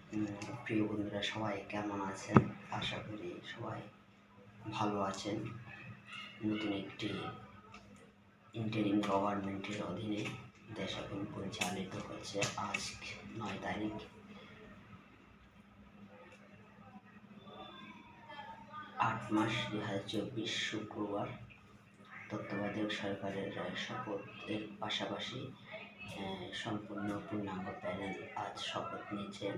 প্রিয় বন্ধুরা, সবাই কেমন আছেন? আশা করি সবাই ভালো আছেন। নতুন একটি ইন্টারিম গভর্নমেন্টের অধীনে দেশ এখন পরিচালিত হচ্ছে। আজ 9 তারিখ, 8 মাস 2024 শুক্রবার। তত্ত্বাবধায়ক সরকারের শপথের পাশাপাশি সম্পূর্ণ পূর্ণাঙ্গ প্যানেল আজ শপথ নিয়েছেন।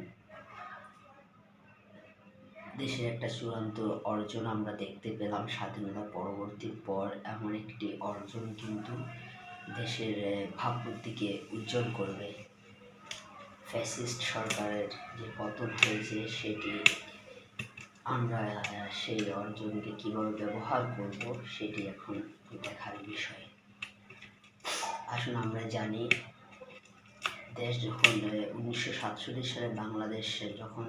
দেশের একটা চূড়ান্ত অর্জন আমরা দেখতে পেলাম স্বাধীনতা পরবর্তীর পর। এমন একটি অর্জন কিন্তু দেশের ভাবমূর্তিকে উজ্জ্বল করবে। ফ্যাসিস্ট সরকারের যে পতন হয়েছে, সেটি আমরা সেই অর্জনকে কীভাবে ব্যবহার করব সেটি এখন দেখার বিষয়। আসুন আমরা জানি, দেশ যখন 1947 সালে বাংলাদেশ যখন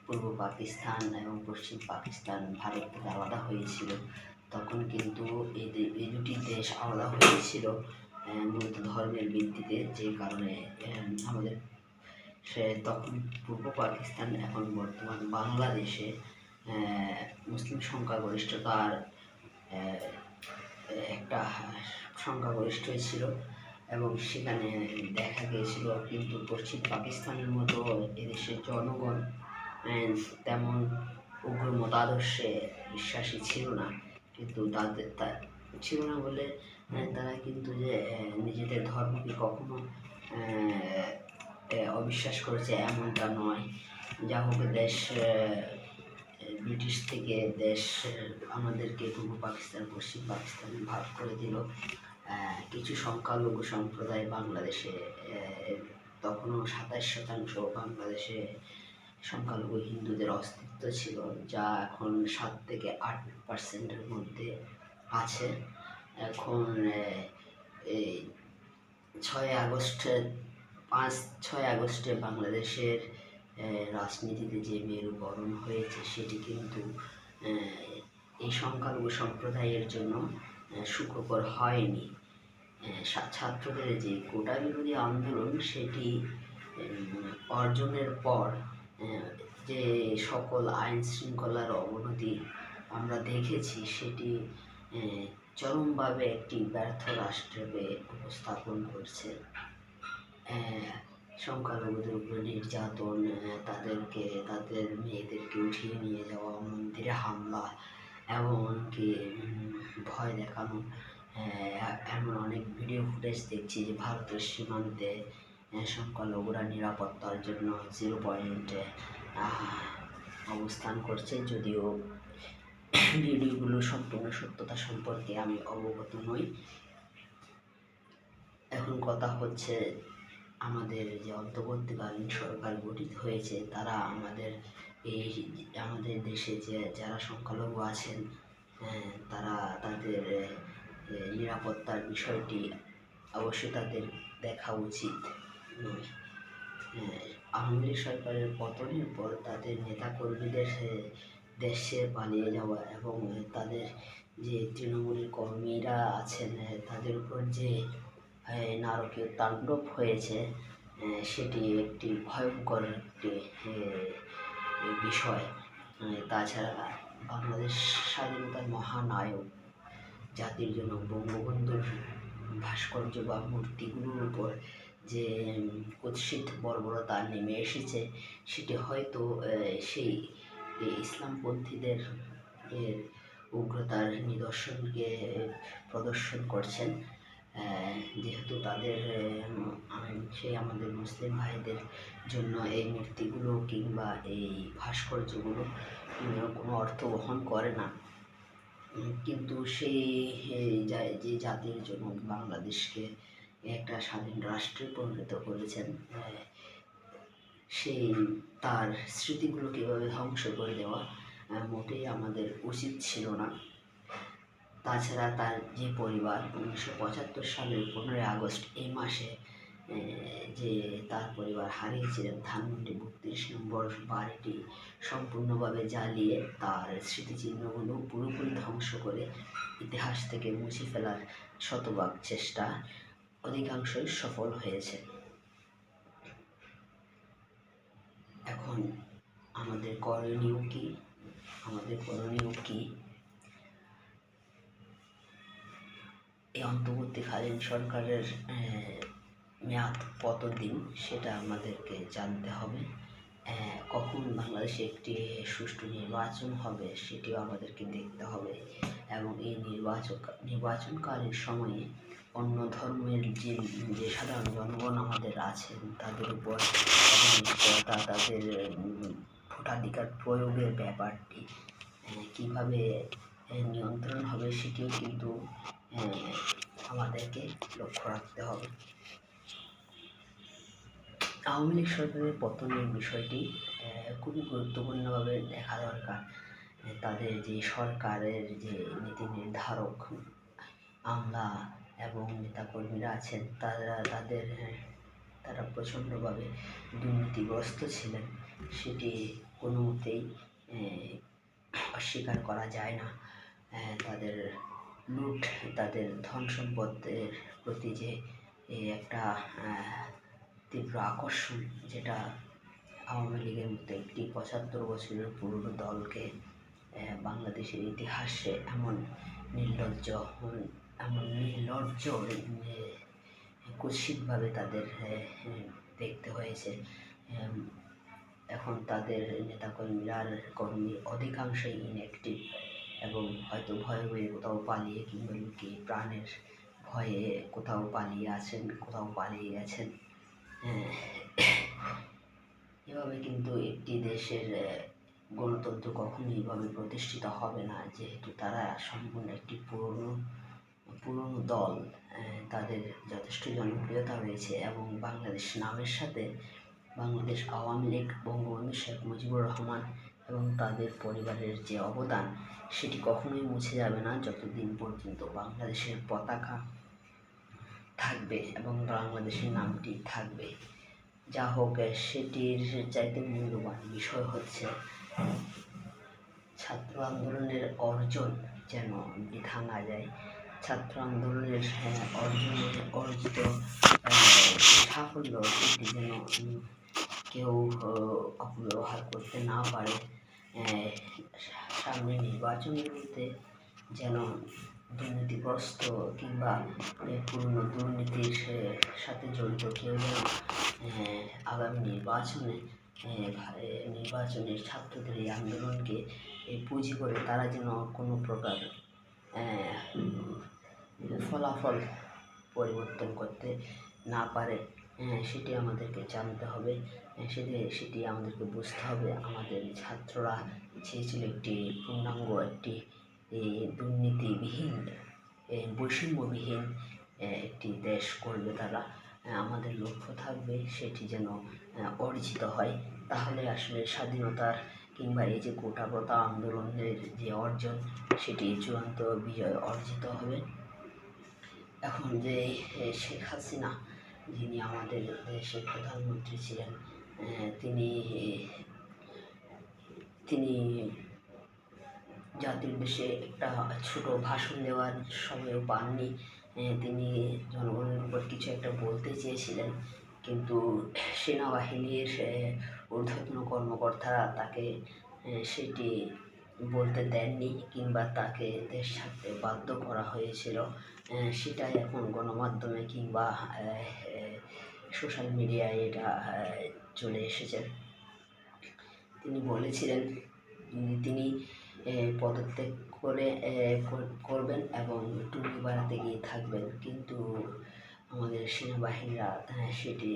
পূর্ব পাকিস্তান এবং পশ্চিম পাকিস্তান ভারত থেকে আলাদা হয়েছিল, তখন কিন্তু এই দুটি দেশ আলাদা হয়েছিল মূলত ধর্মের ভিত্তিতে, যে কারণে আমাদের তখন পূর্ব পাকিস্তান এখন বর্তমান বাংলাদেশে মুসলিম সংখ্যাগরিষ্ঠতার একটা সংখ্যাগরিষ্ঠ ছিল এবং সেখানে দেখা গিয়েছিল। কিন্তু পশ্চিম পাকিস্তানের মতো এদেশের জনগণ তেমন উগ্র মতাদর্শে বিশ্বাসী ছিল না। কিন্তু তাদের ছিল না বলে তারা কিন্তু যে নিজেদের ধর্মকে কখনো অবিশ্বাস করেছে এমনটা নয়। যা হোক, দেশ ব্রিটিশ থেকে দেশ আমাদেরকে পূর্ব পাকিস্তান পশ্চিম পাকিস্তানে ভাগ করে দিল। কিছু সংখ্যালঘু সম্প্রদায় বাংলাদেশে, তখনও 27% বাংলাদেশে সংখ্যালঘু হিন্দুদের অস্তিত্ব ছিল, যা এখন 7 থেকে 8% মধ্যে আছে। এখন এই 6 আগস্টে বাংলাদেশের রাজনীতিতে যে মেরুকরণ হয়েছে, সেটি কিন্তু এই সংখ্যালঘু সম্প্রদায়ের জন্য সুখকর হয়নি। ছাত্রদের যে কোটা বিরোধী আন্দোলন, সেটি অর্জনের পর যে সকল আইন শৃঙ্খলার অবনতি আমরা দেখেছি, সেটি চরমভাবে একটি ব্যর্থ রাষ্ট্রকে উপস্থাপন করছে। সংখ্যালঘুদের উপর নির্যাতন, তাদের মেয়েদেরকে উঠিয়ে নিয়ে যাওয়া, মন্দিরে হামলা, এমনকি ভয় দেখানো। এমন অনেক ভিডিও ফুটেজ দেখছি যে ভারতের সীমান্তে সংখ্যালঘুরা নিরাপত্তার জন্য 0 পয়েন্টে অবস্থান করছে। যদিও ভিডিওগুলো সম্পূর্ণ সত্যতা সম্পর্কে আমি অবগত নই। এখন কথা হচ্ছে, আমাদের যে অন্তর্বর্তীকালীন সরকার গঠিত হয়েছে, তারা আমাদের দেশে যারা সংখ্যালঘু আছেন, তারা তাদের নিরাপত্তার বিষয়টি অবশ্যই তাদের দেখা উচিত নয়। আওয়ামী লীগ সরকারের পতনের পর তাদের নেতাকর্মীদের দেশে পালিয়ে যাওয়া এবং তাদের যে তৃণমূলের কর্মীরা আছেন, তাদের উপর যে নারকীয় তাণ্ডব হয়েছে, সেটি একটি ভয়ঙ্কর একটি বিষয়। তাছাড়া বাংলাদেশ স্বাধীনতার মহানায়ক, জাতির জনক বঙ্গবন্ধুর ভাস্কর্য বা মূর্তিগুলোর উপর যে কুৎসিত বর্বরতা নেমে এসেছে, সেটি হয়তো সেই ইসলামপন্থীদের উগ্রতার নিদর্শনকে প্রদর্শন করছেন। যেহেতু আমাদের মুসলিম ভাইদের জন্য এই মূর্তিগুলো কিংবা এই ভাস্কর্যগুলো কোনো অর্থ বহন করে না। কিন্তু যে জাতির জন্য বাংলাদেশকে একটা স্বাধীন রাষ্ট্রে পরিণত করেছেন, তার স্মৃতিগুলো কীভাবে ধ্বংস করে দেওয়া মোটেই আমাদের উচিত ছিল না। তাছাড়া তার যে পরিবার 1975 সালের 15 আগস্ট এই মাসে যে তার পরিবার হারিয়েছিলেন, ধানমন্ডি 32 নম্বর বাড়িটি সম্পূর্ণভাবে জ্বালিয়ে তার স্মৃতিচিহ্নগুলো পুরোপুরি ধ্বংস করে ইতিহাস থেকে মুছে ফেলার শতভাগ চেষ্টা অধিকাংশই সফল হয়েছে। এখন এখন আমাদের করণীয় কি? এই অন্তর্বর্তীকালীন সরকারের মেয়াদ কতদিন সেটা আমাদেরকে জানতে হবে। কখন বাংলাদেশে একটি সুষ্ঠু নির্বাচন হবে সেটিও আমাদেরকে দেখতে হবে, এবং এই নির্বাচনকালীন সময়ে অন্য ধর্মের যে সাধারণ জনগণ আমাদের আছেন তাদের উপর তাদের ভোটাধিকার প্রয়োগের ব্যাপারটি কিভাবে নিয়ন্ত্রণ হবে সেটিও কিন্তু আমাদেরকে লক্ষ্য রাখতে হবে। আওয়ামী লীগ সরকারের পতনের বিষয়টি খুবই গুরুত্বপূর্ণভাবে দেখা দরকার। তাদের যে সরকারের যে নীতি নির্ধারক আমলা এবং নেতাকর্মীরা আছেন তারা প্রচণ্ডভাবে দুর্নীতিগ্রস্ত ছিলেন, সেটি কোনো মতেই অস্বীকার করা যায় না। তাদের লুট, তাদের ধন সম্পদের প্রতি যে একটা তীব্র আকর্ষণ, যেটা আওয়ামী লীগের মতো একটি ৭৫ বছরের পুরনো দলকে বাংলাদেশের ইতিহাসে এমন নির্লজ্জ কুৎসিতভাবে তাদের দেখতে হয়েছে। এখন তাদের নেতাকর্মীরা অধিকাংশই ইনঅ্যাক্টিভ এবং হয়তো ভয়ে কোথাও পালিয়ে কিংবা লুকিয়ে প্রাণের ভয়ে কোথাও পালিয়ে গেছেন। এভাবে কিন্তু একটি দেশের গণতন্ত্র কখনোই এভাবে প্রতিষ্ঠিত হবে না, যেহেতু তারা সম্পূর্ণ একটি পুরনো দল। তাদের যথেষ্ট জনপ্রিয়তা রয়েছে এবং বাংলাদেশ নামের সাথে বাংলাদেশ আওয়ামী লীগ, বঙ্গবন্ধু শেখ মুজিবুর রহমান এবং তাদের পরিবারের যে অবদান সেটি কখনোই মুছে যাবে না যতদিন পর্যন্ত বাংলাদেশের পতাকা থাকবে এবং বাংলাদেশের নামটি থাকবে। যা হোক, সেটির চাইতে মূল্যবান বিষয় হচ্ছে ছাত্র আন্দোলনের অর্জন যেন বৃথা না যায়। ছাত্র আন্দোলনের অর্জিত সাফল্য সেটি যেন কেউ অপব্যবহার করতে না পারে। সামনে নির্বাচনগুলোতে যেন দুর্নীতিগ্রস্ত কিংবা পুরনো দুর্নীতির সাথে জড়িত কেউ যেন আগামী নির্বাচনের ছাত্রদের এই আন্দোলনকে পুঁজি করে তারা যেন কোনো প্রকার ফলাফল পরিবর্তন করতে না পারে, সেটি আমাদেরকে জানতে হবে। সেটি আমাদেরকে বুঝতে হবে। আমাদের ছাত্ররা চেয়েছিল একটি পূর্ণাঙ্গ, একটি দুর্নীতিবিহীন, বৈষম্যবিহীন একটি দেশ করবে তারা। আমাদের লক্ষ্য থাকবে সেটি যেন অর্জিত হয়, তাহলে আসলে স্বাধীনতার কিংবা এই যে কোটা আন্দোলনের যে অর্জন সেটি চূড়ান্ত বিজয় অর্জিত হবে। এখন যে শেখ হাসিনা, যিনি আমাদের দেশের প্রধানমন্ত্রী ছিলেন, তিনি জাতির উদ্দেশ্যে একটা ছোট ভাষণ দেওয়ার সময়ও পাননি। তিনি জনগণের উপর কিছু একটা বলতে চেয়েছিলেন, কিন্তু সেনাবাহিনীর ঊর্ধ্বতন কর্মকর্তারা তাকে সেটি বলতে দেননি কিংবা তাকে দেশ ছাড়তে বাধ্য করা হয়েছিল। সেটাই এখন গণমাধ্যমে কিংবা সোশ্যাল মিডিয়ায় এটা চলে এসেছে। তিনি বলেছিলেন তিনি পদত্যাগ করবেন এবং টুপি বাড়াতে গিয়ে থাকবেন, কিন্তু আমাদের সেনাবাহিনীরা সেটি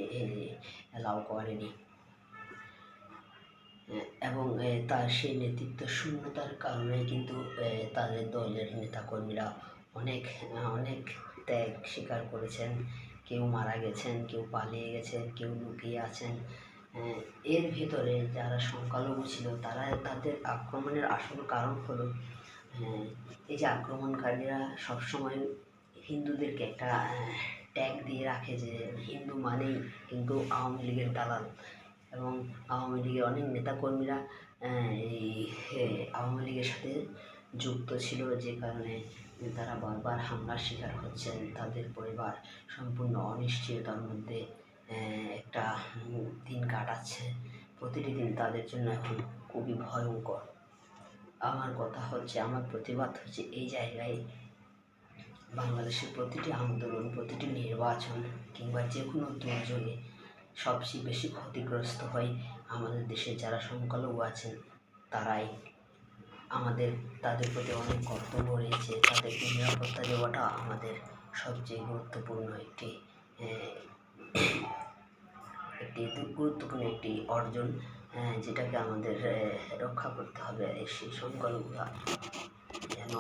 অ্যালাউ করেনি এবং তার সেই নেতৃত্ব শূন্যতার কারণে কিন্তু তাদের দলের নেতাকর্মীরা অনেক ত্যাগ স্বীকার করেছেন। কেউ মারা গেছেন, কেউ পালিয়ে গেছেন, কেউ লুকিয়ে আছেন। এর ভেতরে যারা সংখ্যালঘু ছিল তাদের আক্রমণের আসল কারণ হলো এই যে আক্রমণকারীরা সবসময় হিন্দুদেরকে একটা ট্যাগ দিয়ে রাখে যে হিন্দু মানেই কিন্তু আওয়ামী লীগের দালাল, এবং আওয়ামী লীগের অনেক নেতাকর্মীরা এই আওয়ামী লীগের সাথে যুক্ত ছিল, যে কারণে তারা বারবার হামলার শিকার হচ্ছেন। তাদের পরিবার সম্পূর্ণ অনিশ্চয়তার মধ্যে একটা দিন কাটাচ্ছে। প্রতিটি দিন তাদের জন্য এখন খুবই ভয়ঙ্কর। আমার কথা হচ্ছে, আমার প্রতিবাদ হচ্ছে এই জায়গায়, বাংলাদেশের প্রতিটি আন্দোলন, প্রতিটি নির্বাচন কিংবা যে কোনো দুর্যোগে সবচেয়ে বেশি ক্ষতিগ্রস্ত হয় আমাদের দেশে যারা সংখ্যালঘু আছেন তারাই। তাদের প্রতি অনেক কর্তব্য রয়েছে, তাদেরকে নিরাপত্তা দেওয়াটা আমাদের সবচেয়ে গুরুত্বপূর্ণ একটি অর্জন, যেটাকে আমাদের রক্ষা করতে হবে। সেই সংখ্যালঘুরা যেন